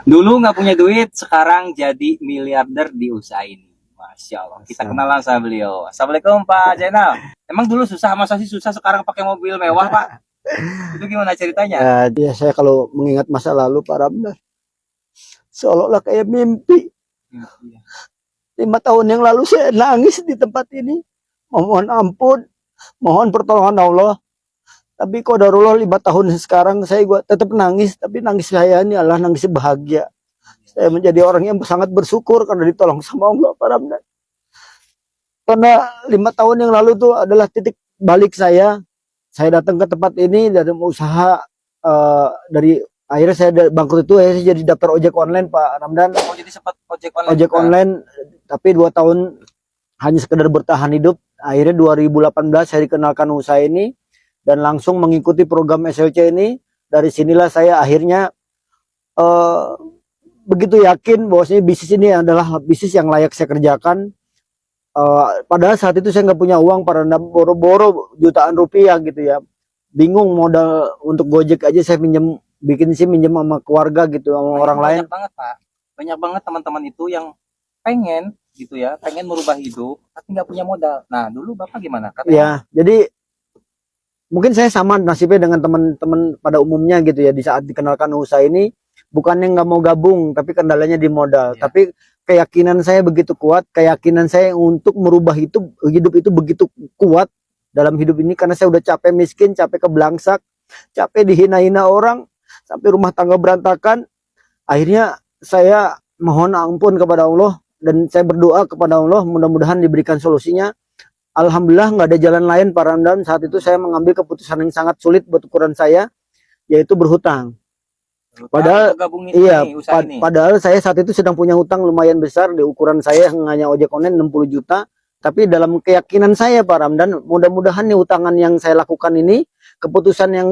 Dulu nggak punya duit, sekarang jadi miliarder di usaha ini. Masya Allah. Kita Masa. kenalan sama beliau. Assalamualaikum Pak Zainal. Emang dulu susah, masa sih susah sekarang pakai mobil mewah Pak? Itu gimana ceritanya? Ya, saya kalau mengingat masa lalu Pak Ramdan, seolah-olah kayak mimpi. Iya. 5 tahun yang lalu saya nangis di tempat ini. Mohon ampun, mohon pertolongan Allah. Tapi qadarullah 5 tahun sekarang saya tetap nangis. Tapi nangis saya ini adalah nangis bahagia. Saya menjadi orang yang sangat bersyukur karena ditolong sama Allah Pak Ramdan. Karena 5 tahun yang lalu itu adalah titik balik saya. Saya datang ke tempat ini dari usaha dari akhirnya saya bangkrut itu saya jadi daftar ojek online Pak Ramdan. Oh jadi sempat ojek online Ojek juga? online tapi 2 tahun hanya sekedar bertahan hidup. Akhirnya 2018 saya dikenalkan usaha ini dan langsung mengikuti program SLC ini. Dari sinilah saya akhirnya begitu yakin bahwasanya bisnis ini adalah bisnis yang layak saya kerjakan. Padahal saat itu saya nggak punya uang, pada boro-boro jutaan rupiah gitu ya. Bingung modal untuk Gojek aja saya bikin sih minjem sama keluarga gitu, sama Nah, orang itu lain. banyak banget Pak. Banyak banget teman-teman itu yang pengen gitu ya, pengen merubah hidup tapi nggak punya modal. Nah dulu Bapak gimana? Katanya Ya, jadi mungkin saya sama nasibnya dengan teman-teman pada umumnya gitu ya. Di saat dikenalkan usaha ini, bukannya nggak mau gabung, tapi kendalanya di modal. ya, Tapi keyakinan saya begitu kuat, keyakinan saya untuk merubah hidup itu begitu kuat dalam hidup ini karena saya udah capek miskin, capek kebelangsak, capek dihina-hina orang, sampai rumah tangga berantakan. Akhirnya saya mohon ampun kepada Allah dan saya berdoa kepada Allah mudah-mudahan diberikan solusinya. Alhamdulillah nggak ada jalan lain Pak Ramdan. Saat itu saya mengambil keputusan yang sangat sulit buat ukuran saya, yaitu berhutang. Padahal untuk gabungin iya, ini usaha ini. padahal saya saat itu sedang punya hutang lumayan besar di ukuran saya yang hanya ojek online 60 juta. Tapi dalam keyakinan saya Pak Ramdan, mudah-mudahan nih hutangan yang saya lakukan ini, keputusan yang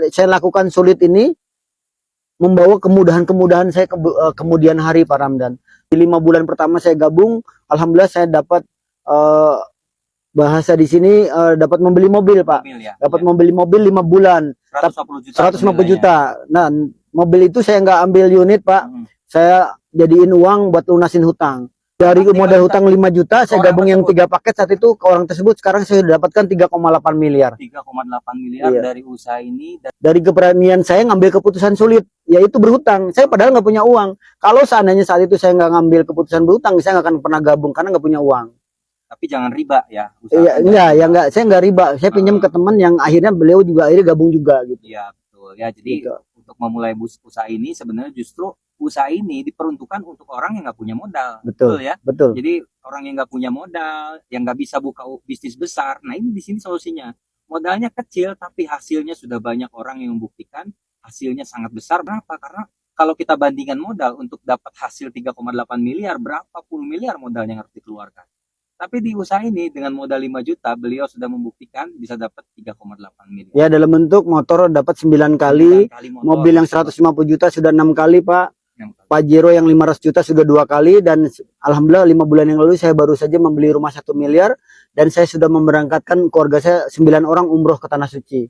saya lakukan sulit ini membawa kemudahan-kemudahan saya kemudian hari Pak Ramdan. Di 5 bulan pertama saya gabung, alhamdulillah saya dapat uh, bahasa di sini dapat membeli mobil Pak, Mobil ya. dapat Ya. membeli mobil 5 bulan 150 juta. 150 nilainya. juta. Nah mobil itu saya nggak ambil unit Pak, saya jadiin uang buat lunasin hutang. Dari modal hutang 5 juta saya gabung yang 3 paket saat itu ke orang tersebut, sekarang saya sudah dapatkan 3,8 miliar. 3,8 miliar Iya. dari usaha ini. Dari keberanian saya ngambil keputusan sulit, yaitu berhutang. Saya padahal nggak punya uang. Kalau seandainya saat itu saya nggak ngambil keputusan berhutang, saya nggak akan pernah gabung karena nggak punya uang. Tapi jangan riba ya. Iya, enggak, ya enggak, saya enggak riba. Saya pinjam ke teman yang akhirnya beliau juga akhirnya gabung juga gitu. Iya betul ya. Jadi Gitu. untuk memulai usaha ini sebenarnya justru usaha ini diperuntukkan untuk orang yang nggak punya modal. Betul ya. Betul. Jadi orang yang nggak punya modal, yang nggak bisa buka bisnis besar. Nah ini di sini solusinya. Modalnya kecil tapi hasilnya sudah banyak orang yang membuktikan hasilnya sangat besar. Berapa? Karena kalau kita bandingkan modal untuk dapat hasil 3,8 miliar, berapa puluh miliar modal yang harus dikeluarkan. Tapi di usaha ini dengan modal 5 juta beliau sudah membuktikan bisa dapat 3,8 miliar. Ya dalam bentuk motor dapat 9 kali, mobil yang 150 juta sudah 6 kali Pak. Pajero yang 500 juta sudah 2 kali dan alhamdulillah 5 bulan yang lalu saya baru saja membeli rumah 1 miliar dan saya sudah memberangkatkan keluarga saya 9 orang umroh ke Tanah Suci.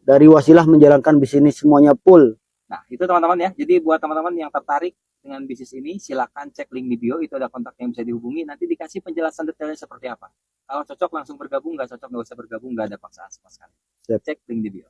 Dari wasilah menjalankan bisnis semuanya full. Nah itu teman-teman ya. Jadi buat teman-teman yang tertarik dengan bisnis ini silakan cek link di bio, itu ada kontak yang bisa dihubungi, nanti dikasih penjelasan detailnya seperti apa. Kalau cocok langsung bergabung, nggak cocok nggak usah bergabung, nggak ada paksaan sama sekali. Cek link di bio.